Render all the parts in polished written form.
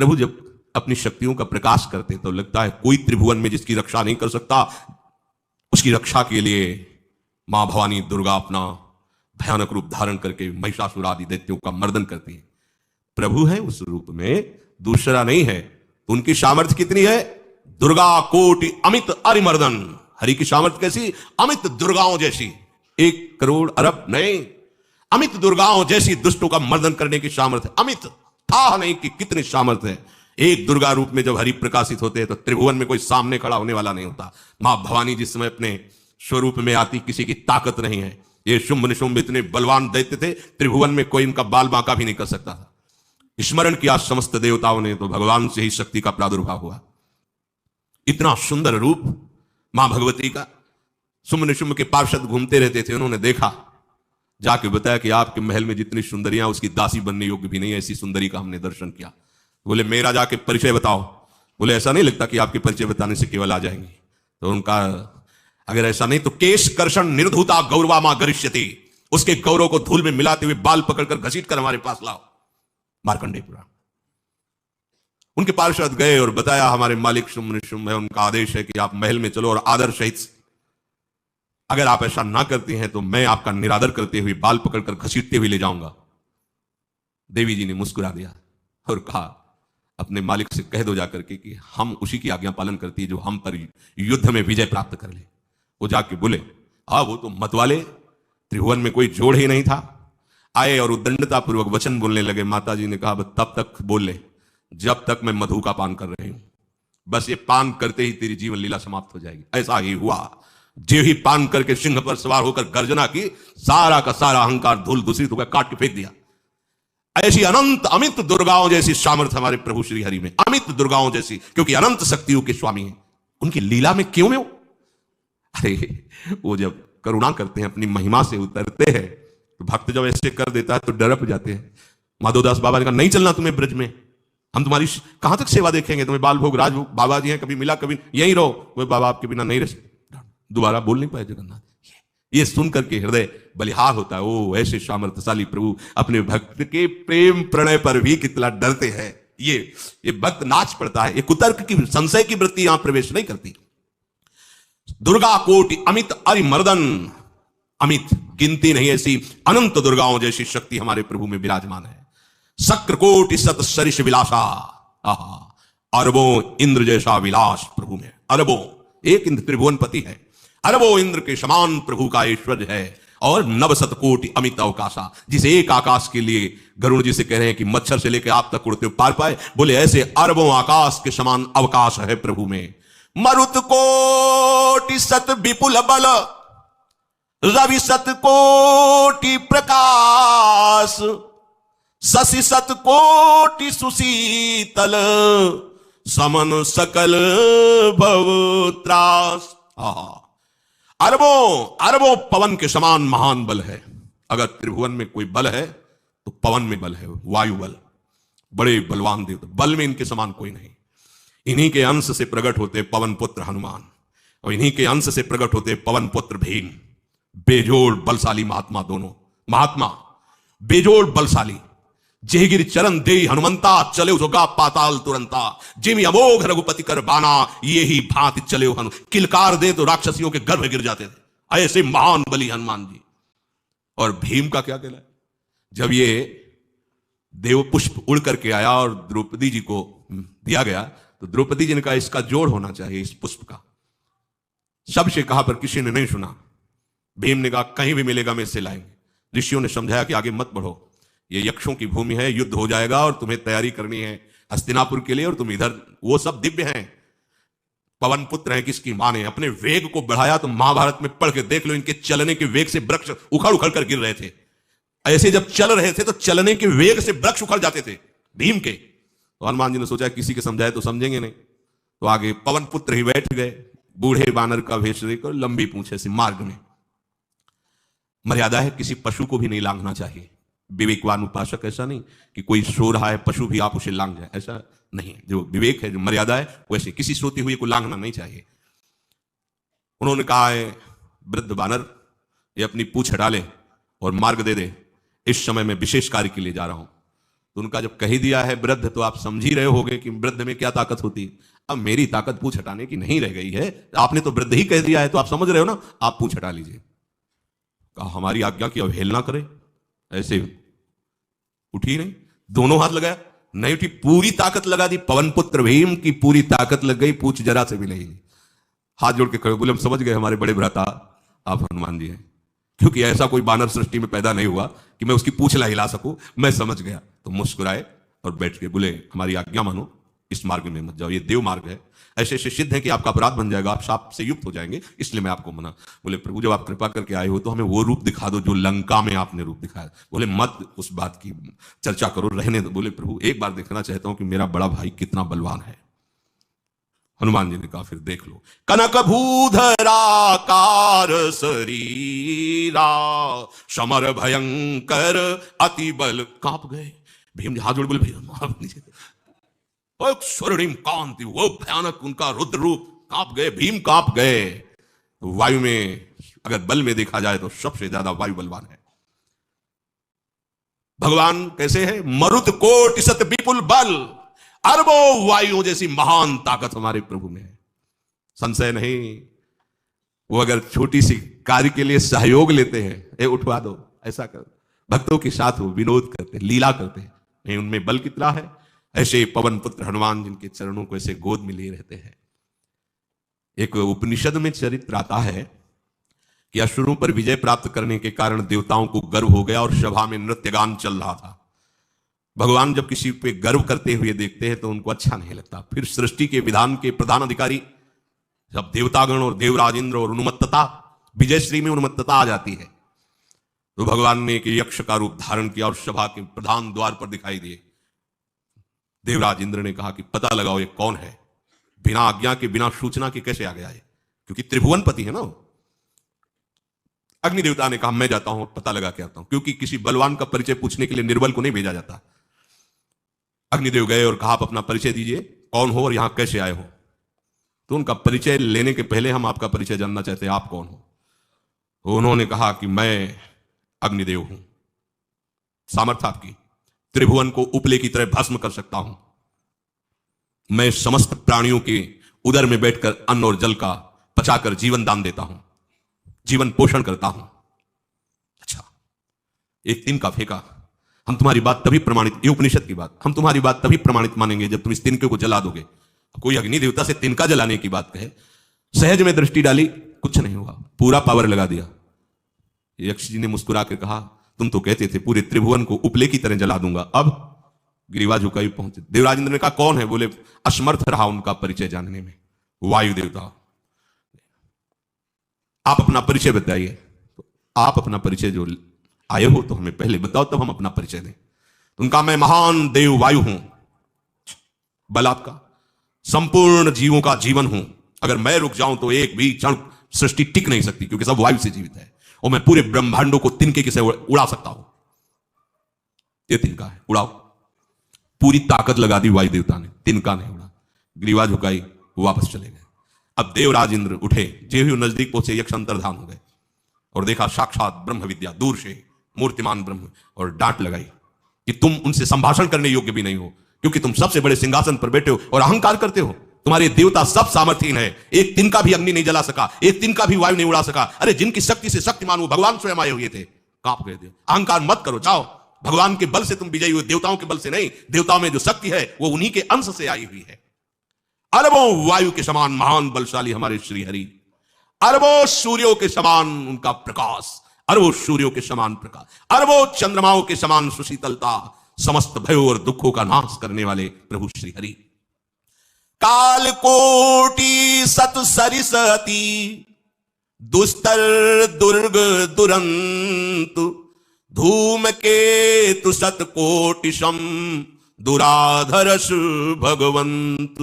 प्रभु जब अपनी शक्तियों का प्रकाश करते तो लगता है कोई त्रिभुवन में जिसकी रक्षा नहीं कर सकता, उसकी रक्षा के लिए मां भवानी दुर्गा अपना भयानक रूप धारण करके महिषासुर आदि दैत्यों का मर्दन करती है। प्रभु है उस रूप में, दूसरा नहीं है। तो उनकी सामर्थ्य कितनी है? दुर्गा कोटि अमित अरिमर्दन। हरि की सामर्थ्य कैसी? अमित दुर्गाओं जैसी। 1 करोड़ अरब नहीं, अमित दुर्गाओं जैसी दुष्टों का मर्दन करने की सामर्थ्य। अमित था नहीं कि कितनी सामर्थ्य है। एक दुर्गा रूप में जब हरि प्रकाशित होते हैं तो त्रिभुवन में कोई सामने खड़ा होने वाला नहीं होता। मां भवानी जिस समय अपने स्वरूप में आती, किसी की ताकत नहीं है। ये शुंभ निशुंभ इतने बलवान दैत्य थे, त्रिभुवन में कोई इनका बाल बांका भी नहीं कर सकता था। स्मरण किया समस्त देवताओं ने तो भगवान से ही शक्ति का प्रादुर्भाव हुआ। इतना सुंदर रूप मां भगवती का। शुंभ निशुंभ के पार्षद घूमते रहते थे, उन्होंने देखा, जाके बताया कि आपके महल में जितनी सुंदरियां उसकी दासी बनने योग्य भी नहीं है, ऐसी सुंदरी का हमने दर्शन किया। बोले मेरा जाके परिचय बताओ। बोले ऐसा नहीं लगता कि आपके परिचय बताने से केवल आ जाएंगे। तो उनका अगर ऐसा नहीं तो केश कर्षण निर्धुता गौरवा मां गरिष्यति, उसके गौरव को धूल में मिलाते हुए बाल पकड़कर घसीट कर हमारे पास लाओ। मार्कंडेय पुराण। उनके पार्षद गए और बताया हमारे मालिक शुंभ निशुंभ है, उनका आदेश है कि आप महल में चलो और आदर सहित, अगर आप ऐसा ना करते हैं तो मैं आपका निरादर करते हुए बाल पकड़कर घसीटते हुए ले जाऊंगा। देवी जी ने मुस्कुरा दिया और कहा अपने मालिक से कह दो जाकर के कि हम उसी की आज्ञा पालन करती है जो हम पर युद्ध में विजय प्राप्त कर ले। वो जाके बोले हाँ वो तो मतवाले, त्रिभुवन में कोई जोड़ ही नहीं था। आए और उद्दंडता पूर्वक वचन बोलने लगे। माता जी ने कहा तब तक बोल ले जब तक मैं मधु का पान कर रही हूं, बस ये पान करते ही तेरी जीवन लीला समाप्त हो जाएगी। ऐसा ही हुआ। जो ही पान करके सिंह पर सवार होकर गर्जना की, सारा का सारा अहंकार धूल दूषित होकर काट के फेंक दिया। ऐसी अनंत अमित दुर्गाओं जैसी सामर्थ्य हमारे प्रभु श्री हरि में, अमित दुर्गाओं जैसी, क्योंकि अनंत शक्तियों के स्वामी हैं। उनकी लीला में क्यों में हो? अरे वो जब करुणा करते हैं, अपनी महिमा से उतरते हैं, तो भक्त जब ऐसे कर देता है तो डरप जाते हैं। माधोदास बाबा ने कहा नहीं चलना तुम्हें ब्रज में, हम तुम्हारी कहां तक सेवा देखेंगे, तुम्हें बाल भोग राजभोग, बाबा जी हैं कभी मिला कभी यहीं रहो। वो बाबा आपके बिना नहीं रह सकते। दोबारा बोल नहीं पाए जगन्नाथ। ये सुनकर के हृदय बलिहार होता है। ओ ऐसे सामर्थ्यशाली प्रभु अपने भक्त के प्रेम प्रणय पर भी कितना डरते हैं। ये भक्त नाच पड़ता है। ये कुतर्क की संशय की वृत्ति यहां प्रवेश नहीं करती। दुर्गा कोटि अमित अरिमर्दन, अमित गिनती नहीं ऐसी अनंत दुर्गाओं जैसी शक्ति हमारे प्रभु में विराजमान है। शक्र कोटि सत सरिष विलासा, अरबों इंद्र जैसा विलास प्रभु में। अरबों, एक इंद्र त्रिभुवनपति है, अरबों इंद्र के समान प्रभु का ऐश्वर्य है। और नव शतकोटि अमित अवकाशा, जिसे एक आकाश के लिए गरुड़ जी से कह रहे हैं कि मच्छर से लेकर आप तक उड़ते पार पाए, बोले ऐसे अरबों आकाश के समान अवकाश है प्रभु में। मरुत कोटि सत विपुल बल, रवि सत कोटि प्रकाश, शशि सत कोटि सुशीतल, समन सकल भव त्रास। अरबों अरबों पवन के समान महान बल है। अगर त्रिभुवन में कोई बल है तो पवन में बल है, वायु बल। बड़े बलवान देव, बल में इनके समान कोई नहीं। इन्हीं के अंश से प्रकट होते पवन पुत्र हनुमान, और इन्हीं के अंश से प्रकट होते पवन पुत्र भीम। बेजोड़ बलशाली महात्मा, दोनों महात्मा बेजोड़ बलशाली। जेगिर चरण दे हनुमंता, चले उगा पाताल तुरंता, जिमि अमोघ रघुपति कर बाना, ये ही भांति चले हनु। किलकार दे तो राक्षसियों के गर्भ गिर जाते थे। ऐसे महान बली हनुमान जी। और भीम का क्या कहला? जब ये देव पुष्प उड़ करके आया और द्रौपदी जी को दिया गया, तो द्रौपदी जी ने कहा इसका जोड़ होना चाहिए इस पुष्प का। सबसे कहा पर किसी ने नहीं सुना। भीम ने कहा कहीं भी मिलेगा मैं इससे लाएंगे। ऋषियों ने समझाया कि आगे मत बढ़ो, ये यक्षों की भूमि है, युद्ध हो जाएगा और तुम्हें तैयारी करनी है हस्तिनापुर के लिए, और तुम इधर, वो सब दिव्य हैं, पवन पुत्र हैं। किसकी मां ने अपने वेग को बढ़ाया तो महाभारत में पढ़ के देख लो, इनके चलने के वेग से वृक्ष उखड़ उखड़ कर गिर रहे थे। ऐसे जब चल रहे थे तो चलने के वेग से वृक्ष उखड़ जाते थे भीम के। तो हनुमान जी ने सोचा किसी के समझाए तो समझेंगे नहीं, तो आगे पवन पुत्र ही बैठ गए, बूढ़े बानर का भेष लेकर, लंबी पूंछे से। मार्ग में मर्यादा है, किसी पशु को भी नहीं लांघना चाहिए। विवेकवान उपासक ऐसा नहीं कि कोई सो रहा है पशु भी आप उसे लांघ जाए, ऐसा नहीं है। जो विवेक है, जो मर्यादा है, वैसे किसी सोते हुए को लांघना नहीं चाहिए। उन्होंने कहा है वृद्ध बानर ये अपनी पूंछ हटा ले और मार्ग दे दे, इस समय मैं विशेष कार्य के लिए जा रहा हूं। तो उनका जब कही दिया है वृद्ध, तो आप समझ ही रहे होगे कि वृद्ध में क्या ताकत होती है। अब मेरी ताकत पूछ हटाने की नहीं रह गई है, आपने तो वृद्ध ही कह दिया है, तो आप समझ रहे हो ना, आप पूछ हटा लीजिए। कहा हमारी आज्ञा की अवहेलना करे, ऐसे उठी नहीं, दोनों हाथ लगाया, नहीं उठी, पूरी ताकत लगा दी। पवन पुत्र भीम की पूरी ताकत लग गई, पूछ जरा से भी नहीं। हाथ जोड़ के खड़े बोले हम समझ गए हमारे बड़े भ्राता आप हनुमान जी हैं, क्योंकि ऐसा कोई बानर सृष्टि में पैदा नहीं हुआ कि मैं उसकी पूंछ ला हिला सकूं, मैं समझ गया। तो मुस्कुराए और बैठ के बोले हमारी आज्ञा मानो, इस मार्ग में मत जाओ, ये देव मार्ग है, ऐसे ऐसे सिद्ध है कि आपका अपराध बन जाएगा, आप शाप से युक्त हो जाएंगे, इसलिए मैं आपको मना। बोले प्रभु जब आप कृपा करके आए हो तो हमें वो रूप दिखा दो जो लंका में आपने रूप दिखाया। बोले मत उस बात की चर्चा करो, रहने दो। बोले प्रभु एक बार देखना चाहता हूं कि मेरा बड़ा भाई कितना बलवान है। हनुमान जी ने कहा फिर देख लो। कनक भूधराकार शरीरा समर भयंकर अति बल, कांप गए। भीम हाथ जोड़ बोले भैया नीचे, स्वर्णिम कांति, वो भयानक उनका रुद्र रूप, कांप गए, भीम कांप गए। वायु में अगर बल में देखा जाए तो सबसे ज्यादा वायु बलवान है। भगवान कैसे है? मरुत कोटि सत विपुल बल, अरबों वायुओं जैसी महान ताकत हमारे प्रभु में है, संशय नहीं। वो अगर छोटी सी कार्य के लिए सहयोग लेते हैं, ए उठवा दो, ऐसा कर, भक्तों के साथ वो विनोद करते, लीला करते हैं, नहीं उनमें बल कितना है। ऐसे पवन पुत्र हनुमान जिनके चरणों को ऐसे गोद में लिए रहते हैं। एक उपनिषद में चरित्र आता है कि असुरों पर विजय प्राप्त करने के कारण देवताओं को गर्व हो गया और सभा में नृत्य गान चल रहा था। भगवान जब किसी पे गर्व करते हुए देखते हैं तो उनको अच्छा नहीं लगता। फिर सृष्टि के विधान के प्रधान अधिकारी जब देवतागण और देवराज इंद्र और उन्मत्तता, विजयश्री में उन्मत्तता आ जाती है, तो भगवान ने एक यक्ष का रूप धारण किया और सभा के प्रधान द्वार पर दिखाई दिए। देवराज इंद्र ने कहा कि पता लगाओ ये कौन है, बिना आज्ञा के बिना सूचना के कैसे आ गया है, क्योंकि त्रिभुवनपति है ना। अग्नि देवता ने कहा मैं जाता हूं, पता लगा के आता हूं, क्योंकि किसी बलवान का परिचय पूछने के लिए निर्बल को नहीं भेजा जाता। अग्निदेव गए और कहा आप अपना परिचय दीजिए, कौन हो और यहां कैसे आए हो। तो उनका परिचय लेने के पहले हम आपका परिचय जानना चाहते हैं, आप कौन हो। तो उन्होंने कहा कि मैं अग्निदेव हूं, सामर्थ्य आपकी, त्रिभुवन को उपले की तरह भस्म कर सकता हूं। मैं समस्त प्राणियों के उदर में बैठकर अन्न और जल का पचाकर जीवन दान देता हूं, जीवन पोषण करता हूं। अच्छा, एक तिनका फेंका, हम तुम्हारी बात तभी प्रमाणित, ये उपनिषद की बात, हम तुम्हारी बात तभी प्रमाणित मानेंगे जब तुम इस तिनके को जला दोगे। कोई अग्नि देवता से तिनका जलाने की बात कहे, सहज में दृष्टि डाली, कुछ नहीं हुआ, पूरा पावर लगा दिया। यक्ष जी ने मुस्कुरा कर कहा तुम तो कहते थे पूरे त्रिभुवन को उपले की तरह जला दूंगा, अब गिरीवा झुकाई पहुंचे। देवराज इंद्र ने कहा कौन है? बोले असमर्थ रहा उनका परिचय जानने में, वायु देवता। आप अपना परिचय बताइए। तो आप अपना परिचय जो आए हो तो हमें पहले बताओ, तब हम अपना परिचय दें। उनका मैं महान देव वायु हूं, बल आपका, संपूर्ण जीवों का जीवन हूं। अगर मैं रुक जाऊं तो एक भी क्षण सृष्टि टिक नहीं सकती, क्योंकि सब वायु से जीवित है, और मैं पूरे ब्रह्मांडों को तिनके से उड़ा सकता हूं। ये तिनका है, उड़ाओ। पूरी ताकत लगा दी वायु देवता ने, तिनका नहीं उड़ा। ग्रीवा झुकाई, वापस चले गए। अब देवराज इंद्र उठे, जे हुए नजदीक पहुंचे, यक्ष अंतर्धान हो गए और देखा साक्षात ब्रह्म विद्या, दूर से मूर्तिमान ब्रह्म, और डांट लगाई कि तुम उनसे संभाषण करने योग्य भी नहीं हो, क्योंकि तुम सबसे बड़े सिंहासन पर बैठे हो और अहंकार करते हो। तुम्हारे देवता सब सामर्थ्यहीन है, एक तिनका भी अग्नि नहीं जला सका, एक तिनका भी वायु नहीं उड़ा सका। अरे जिनकी शक्ति से शक्तिमान वो भगवान स्वयं आए हुए थे, कांप गए थे। अहंकार मत करो, जाओ, भगवान के बल से तुम विजयी हुए, देवताओं के बल से नहीं। देवताओं में जो शक्ति है वो उन्हीं के अंश से आई हुई है। अरबों वायु के समान महान बलशाली हमारे श्री हरि, अरबों सूर्यों के समान उनका प्रकाश, अरबों सूर्यों के समान प्रकाश, अरबों चंद्रमाओं के समान सुशीतलता, समस्त भयों और दुखों का नाश करने वाले प्रभु श्री हरि। काल कोटि सत सरिसती, दुस्तर दुर्ग दुरंत, धूम केतु सत कोटिशम, दुराधरस भगवंत।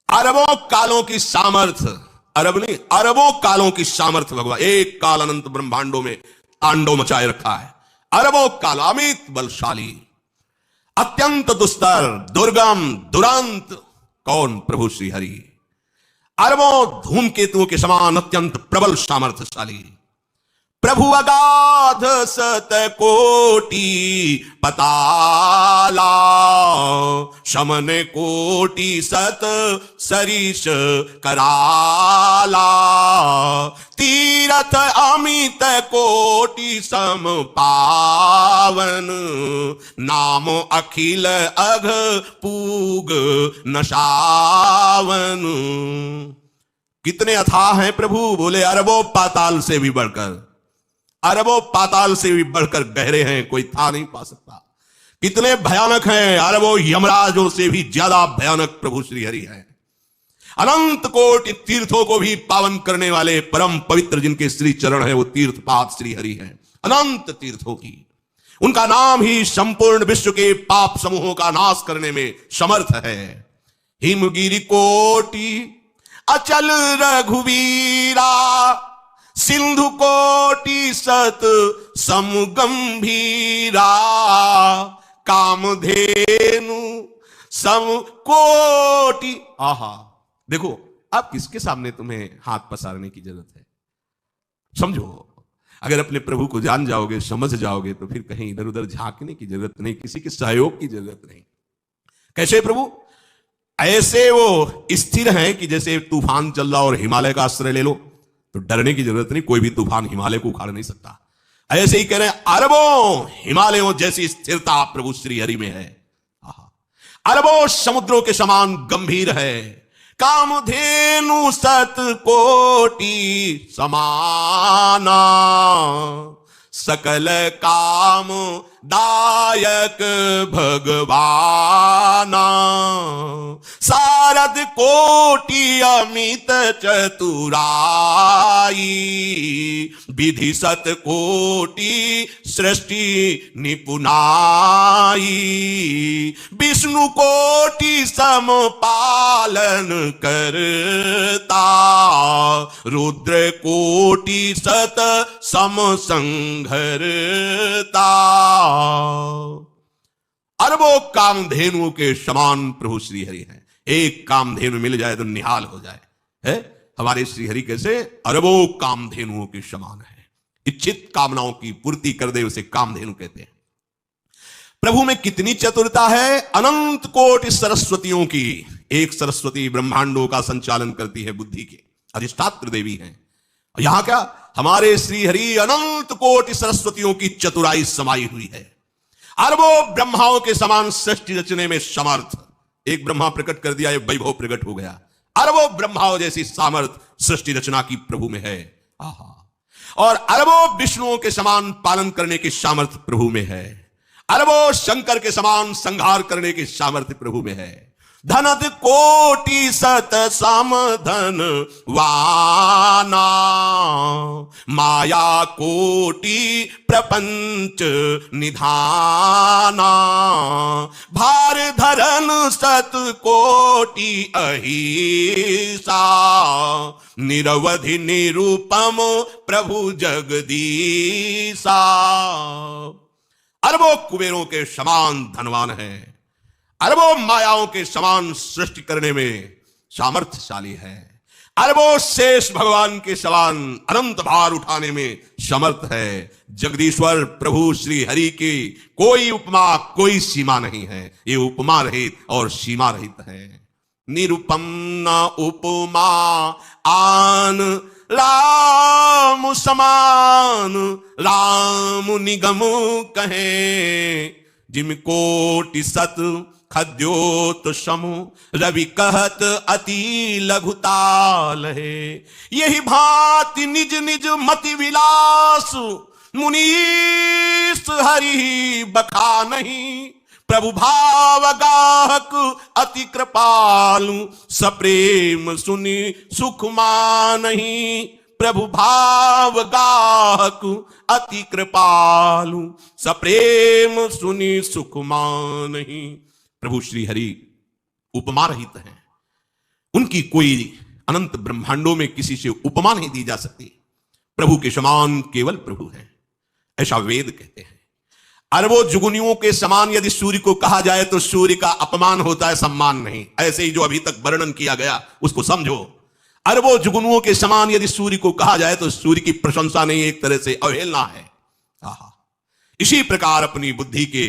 अरबों कालों की सामर्थ्य, अरब नहीं अरबों कालों की सामर्थ्य भगवान, एक काल अनंत ब्रह्मांडों में तांडव मचाए रखा है। अरबों काल, अमित बलशाली, अत्यंत दुस्तर दुर्गम दुरंत, कौन? प्रभु श्री हरि। अरबों धूमकेतुओं के समान अत्यंत प्रबल सामर्थ्यशाली, प्रभु अगाध सत कोटि पताला, शमन कोटि सत सरीश कराला, तीरथ अमित कोटि सम पावन, नाम अखिल अघ पूग नशावन। कितने अथाह हैं प्रभु, बोले अरबों पाताल से भी बढ़कर, अरबों पाताल से भी बढ़कर गहरे हैं, कोई था नहीं पा सकता। कितने भयानक हैं, अरबों यमराजों से भी ज्यादा भयानक प्रभु श्री हरि हैं। अनंत कोटि तीर्थों को भी पावन करने वाले परम पवित्र जिनके श्री चरण है वो तीर्थपाद श्री हरि हैं। अनंत तीर्थों की उनका नाम ही संपूर्ण विश्व के पाप समूहों का नाश करने में समर्थ है। हिमगिरि कोटि अचल रघुवीरा, सिंधु कोटि सत समगंभीरा, कामधेनु सम कोटि। आहा, देखो अब किसके सामने तुम्हें हाथ पसारने की जरूरत है? समझो, अगर अपने प्रभु को जान जाओगे, समझ जाओगे, तो फिर कहीं इधर उधर झांकने की जरूरत नहीं, किसी के सहयोग की जरूरत नहीं। कैसे प्रभु? ऐसे वो स्थिर हैं कि जैसे तूफान चल रहा और हिमालय का आश्रय ले लो तो डरने की जरूरत नहीं, कोई भी तूफान हिमालय को उखाड़ नहीं सकता। ऐसे ही कह रहे हैं अरबों हिमालयों जैसी स्थिरता प्रभु श्री हरि में है। अरबों समुद्रों के समान गंभीर है। कामधेनु सत कोटि समाना, सकल काम दायक भगवाना, सारद कोटि अमित चतुराई, विधि सत कोटि सृष्टि निपुनाई, विष्णु कोटि सम पालन करता, रुद्र कोटि सत सम संघरता। अरबों कामधेनुओं के समान प्रभु श्री हरि हैं। एक कामधेनु मिल जाए तो निहाल हो जाए है। हमारे श्री हरि कैसे? अरबों कामधेनुओं के समान है। इच्छित कामनाओं की पूर्ति कर दे उसे कामधेनु कहते हैं। प्रभु में कितनी चतुरता है! अनंत कोटि सरस्वतियों की एक सरस्वती ब्रह्मांडों का संचालन करती है, बुद्धि की अधिष्ठात्र देवी है। यहां क्या हमारे श्री हरि अनंत कोटि सरस्वतियों की चतुराई समाई हुई है। अरबों ब्रह्माओं के समान सृष्टि रचने में समर्थ। एक ब्रह्मा प्रकट कर दिया, एक वैभव प्रकट हो गया। अरबों ब्रह्माओं जैसी सामर्थ सृष्टि रचना की प्रभु में है। आहा। और अरबों विष्णुओं के समान पालन करने की सामर्थ्य प्रभु में है। अरबों शंकर के समान संहार करने की सामर्थ्य प्रभु में है। धनद कोटि सत समधन वाना, माया कोटि प्रपंच निधाना, भार धरन सत कोटि अहिसा, निरवधि निरूपम प्रभु जगदीसा। अरबों कुबेरों के समान धनवान है। अरबों मायाओं के समान सृष्टि करने में सामर्थ्यशाली है। अरबों शेष भगवान के समान अनंत भार उठाने में समर्थ है। जगदीश्वर प्रभु श्री हरि की कोई उपमा, कोई सीमा नहीं है। ये उपमा रहित और सीमा रहित है। निरुपम न उपमा आन राम समान, राम निगम कहे, जिम कोटि सत खद्योत समु, रवि कहत अति लघुताल है। यही भांति निज निज मति विलास, मुनीस हरि बखा नहीं। प्रभु भाव गाहक अति कृपालु, सप्रेम सुनि सुख मानहि। प्रभु भाव गाहक अति कृपालु, सप्रेम सुनि सुख मानहि। प्रभु श्री हरि उपमा रहित हैं। उनकी कोई अनंत ब्रह्मांडों में किसी से उपमा नहीं दी जा सकती। प्रभु के समान केवल प्रभु हैं, ऐसा वेद कहते हैं। अरबों जुगुनियों के समान यदि सूर्य को कहा जाए तो सूर्य का अपमान होता है, सम्मान नहीं। ऐसे ही जो अभी तक वर्णन किया गया उसको समझो। अरबों जुगनुओं के समान यदि सूर्य को कहा जाए तो सूर्य की प्रशंसा नहीं, एक तरह से अवहेलना है। इसी प्रकार अपनी बुद्धि के